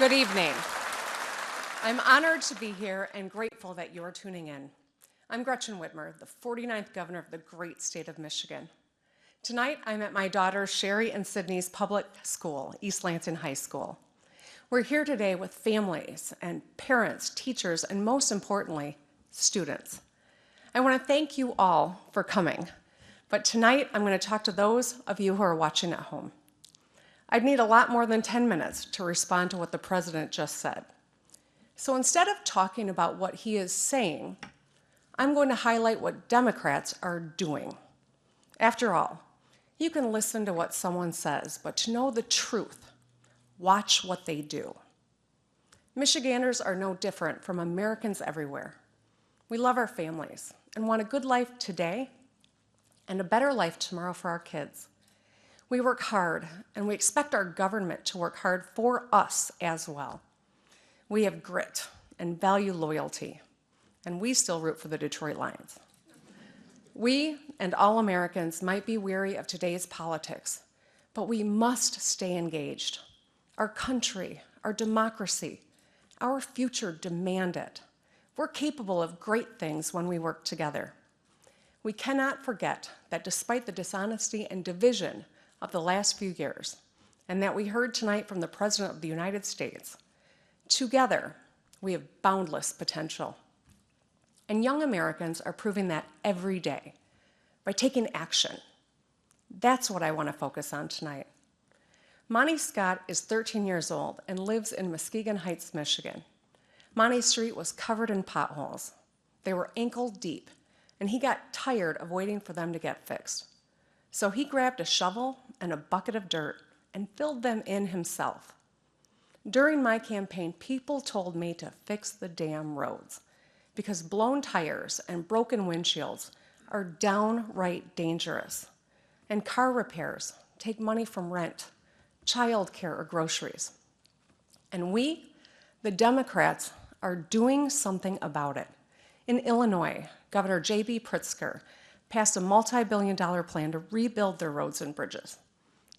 Good evening. I'm honored to be here and grateful that you're tuning in. I'm Gretchen Whitmer, the 49th governor of the great state of Michigan. Tonight, I'm at my daughter Sherry and Sydney's public school, East Lansing High School. We're here today with families and parents, teachers, and most importantly, students. I want to thank you all for coming, but tonight I'm going to talk to those of you who are watching at home. I'd need a lot more than 10 minutes to respond to what the president just said. So instead of talking about what he is saying, I'm going to highlight what Democrats are doing. After all, you can listen to what someone says, but to know the truth, watch what they do. Michiganders are no different from Americans everywhere. We love our families and want a good life today and a better life tomorrow for our kids. We work hard, and we expect our government to work hard for us as well. We have grit and value loyalty, and we still root for the Detroit Lions. We and all Americans might be weary of today's politics, but we must stay engaged. Our country, our democracy, our future demand it. We're capable of great things when we work together. We cannot forget that despite the dishonesty and division of the last few years, and that we heard tonight from the President of the United States, together we have boundless potential. And young Americans are proving that every day by taking action. That's what I want to focus on tonight. Monty Scott is 13 years old and lives in Muskegon Heights, Michigan. Monty's street was covered in potholes. They were ankle deep, and he got tired of waiting for them to get fixed. So he grabbed a shovel and a bucket of dirt and filled them in himself. During my campaign, people told me to fix the damn roads because blown tires and broken windshields are downright dangerous. And car repairs take money from rent, childcare, or groceries. And we, the Democrats, are doing something about it. In Illinois, Governor J.B. Pritzker passed a multi-billion-dollar plan to rebuild their roads and bridges.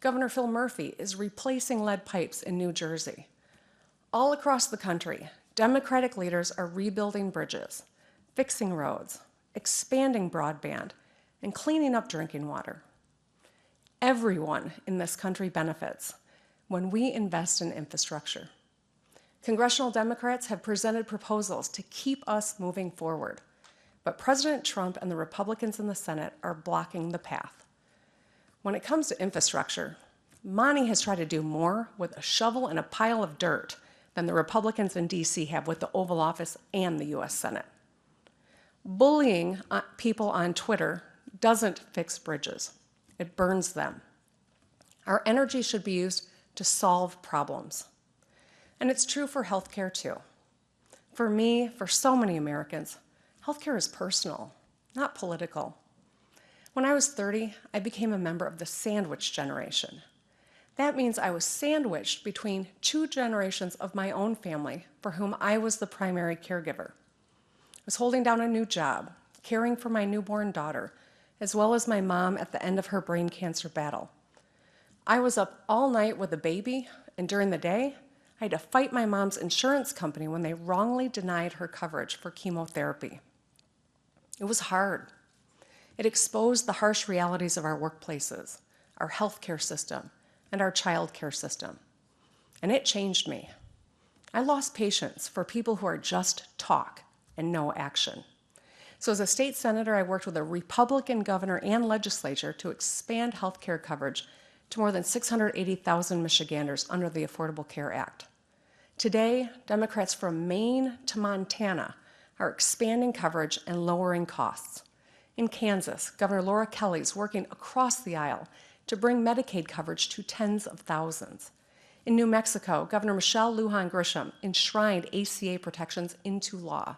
Governor Phil Murphy is replacing lead pipes in New Jersey. All across the country, Democratic leaders are rebuilding bridges, fixing roads, expanding broadband, and cleaning up drinking water. Everyone in this country benefits when we invest in infrastructure. Congressional Democrats have presented proposals to keep us moving forward. But President Trump and the Republicans in the Senate are blocking the path. When it comes to infrastructure, Monty has tried to do more with a shovel and a pile of dirt than the Republicans in D.C. have with the Oval Office and the U.S. Senate. Bullying people on Twitter doesn't fix bridges. It burns them. Our energy should be used to solve problems. And it's true for healthcare, too. For me, for so many Americans, healthcare is personal, not political. When I was 30, I became a member of the sandwich generation. That means I was sandwiched between two generations of my own family for whom I was the primary caregiver. I was holding down a new job, caring for my newborn daughter, as well as my mom at the end of her brain cancer battle. I was up all night with a baby, and during the day, I had to fight my mom's insurance company when they wrongly denied her coverage for chemotherapy. It was hard. It exposed the harsh realities of our workplaces, our healthcare system, and our childcare system. And it changed me. I lost patience for people who are just talk and no action. So as a state senator, I worked with a Republican governor and legislature to expand healthcare coverage to more than 680,000 Michiganders under the Affordable Care Act. Today, Democrats from Maine to Montana are expanding coverage and lowering costs. In Kansas, Governor Laura Kelly is working across the aisle to bring Medicaid coverage to tens of thousands. In New Mexico, Governor Michelle Lujan Grisham enshrined ACA protections into law.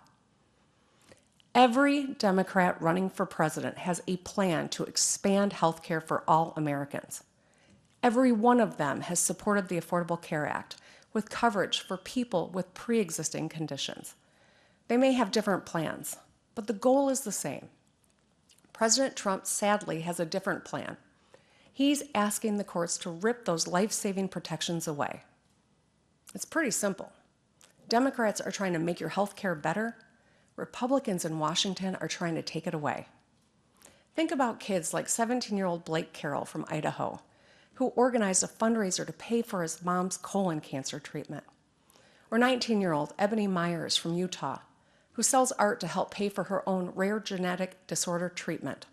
Every Democrat running for president has a plan to expand health care for all Americans. Every one of them has supported the Affordable Care Act with coverage for people with pre-existing conditions. They may have different plans, but the goal is the same. President Trump, sadly, has a different plan. He's asking the courts to rip those life-saving protections away. It's pretty simple. Democrats are trying to make your health care better. Republicans in Washington are trying to take it away. Think about kids like 17-year-old Blake Carroll from Idaho, who organized a fundraiser to pay for his mom's colon cancer treatment. Or 19-year-old Ebony Myers from Utah, who sells art to help pay for her own rare genetic disorder treatment.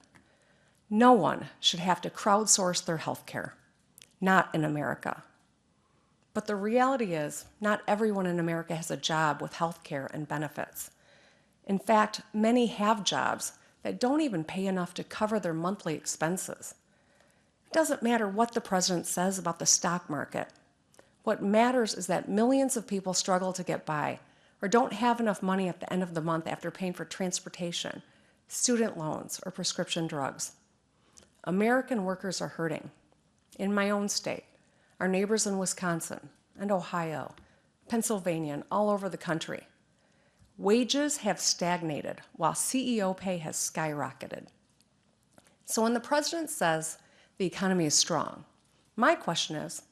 No one should have to crowdsource their health care, not in America. But the reality is, not everyone in America has a job with health care and benefits. In fact, many have jobs that don't even pay enough to cover their monthly expenses. It doesn't matter what the president says about the stock market. What matters is that millions of people struggle to get by or don't have enough money at the end of the month after paying for transportation, student loans, or prescription drugs. American workers are hurting. In my own state, our neighbors in Wisconsin and Ohio, Pennsylvania, and all over the country, wages have stagnated while CEO pay has skyrocketed. So when the president says the economy is strong, my question is,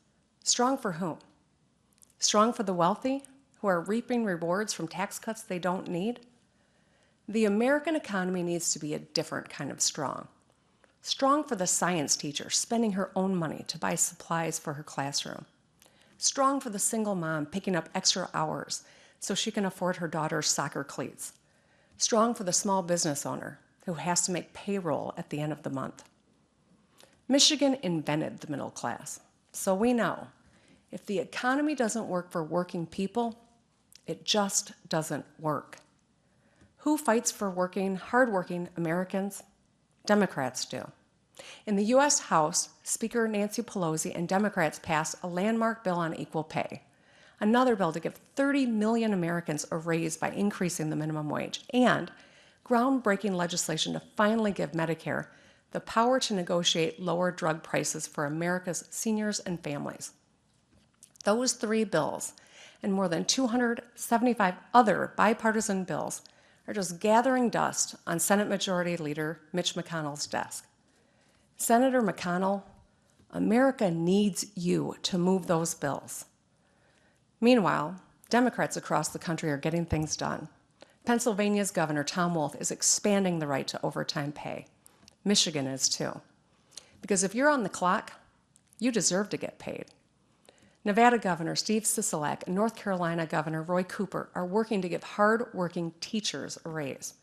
strong for whom? Strong for the wealthy who are reaping rewards from tax cuts they don't need? The American economy needs to be a different kind of strong. Strong for the science teacher spending her own money to buy supplies for her classroom. Strong for the single mom picking up extra hours so she can afford her daughter's soccer cleats. Strong for the small business owner who has to make payroll at the end of the month. Michigan invented the middle class, so we know if the economy doesn't work for working people, it just doesn't work. Who fights for hardworking Americans? Democrats do. In the U.S. House, Speaker Nancy Pelosi and Democrats passed a landmark bill on equal pay, another bill to give 30 million Americans a raise by increasing the minimum wage, and groundbreaking legislation to finally give Medicare the power to negotiate lower drug prices for America's seniors and families. Those three bills and more than 275 other bipartisan bills are just gathering dust on Senate Majority Leader Mitch McConnell's desk. Senator McConnell, America needs you to move those bills. Meanwhile, Democrats across the country are getting things done. Pennsylvania's Governor Tom Wolf is expanding the right to overtime pay. Michigan is too. Because if you're on the clock, you deserve to get paid. Nevada Governor Steve Sisolak and North Carolina Governor Roy Cooper are working to give hard-working teachers a raise.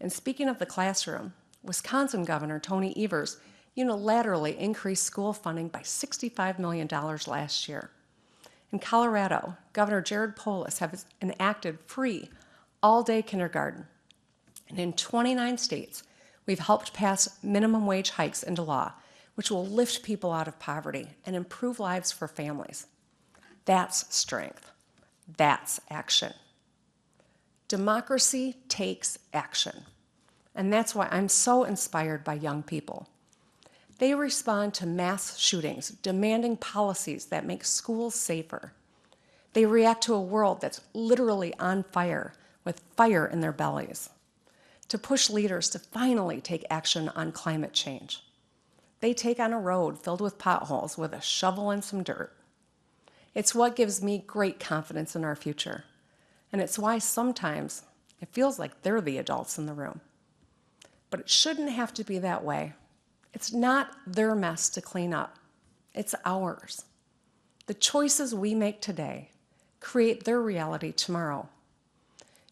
And speaking of the classroom, Wisconsin Governor Tony Evers unilaterally increased school funding by $65 million last year. In Colorado, Governor Jared Polis has enacted free all-day kindergarten. And in 29 states, we've helped pass minimum wage hikes into law, which will lift people out of poverty and improve lives for families. That's strength. That's action. Democracy takes action. And that's why I'm so inspired by young people. They respond to mass shootings, demanding policies that make schools safer. They react to a world that's literally on fire, with fire in their bellies, to push leaders to finally take action on climate change. They take on a road filled with potholes with a shovel and some dirt. It's what gives me great confidence in our future. And it's why sometimes it feels like they're the adults in the room. But it shouldn't have to be that way. It's not their mess to clean up. It's ours. The choices we make today create their reality tomorrow.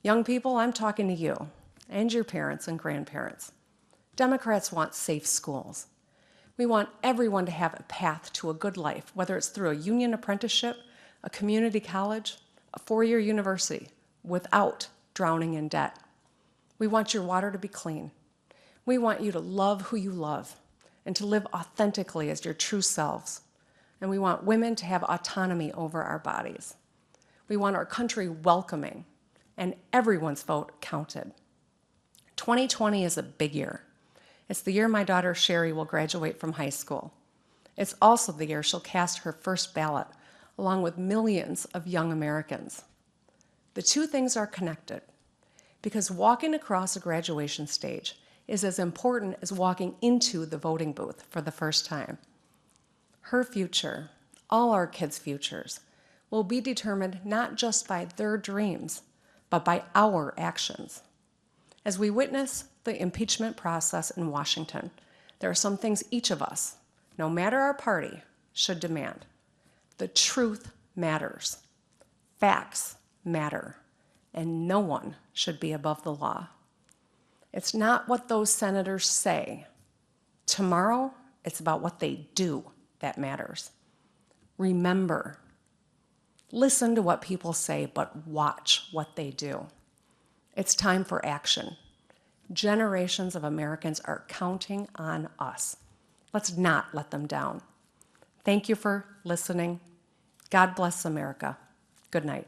Young people, I'm talking to you and your parents and grandparents. Democrats want safe schools. We want everyone to have a path to a good life, whether it's through a union apprenticeship, a community college, a four-year university, without drowning in debt. We want your water to be clean. We want you to love who you love and to live authentically as your true selves. And we want women to have autonomy over our bodies. We want our country welcoming, and everyone's vote counted. 2020 is a big year. It's the year my daughter Sherry will graduate from high school. It's also the year she'll cast her first ballot, along with millions of young Americans. The two things are connected, because walking across a graduation stage is as important as walking into the voting booth for the first time. Her future, all our kids' futures, will be determined not just by their dreams, but by our actions. As we witness the impeachment process in Washington, there are some things each of us, no matter our party, should demand. The truth matters. Facts matter. And no one should be above the law. It's not what those senators say. Tomorrow, it's about what they do that matters. Remember, listen to what people say, but watch what they do. It's time for action. Generations of Americans are counting on us. Let's not let them down. Thank you for listening. God bless America. Good night.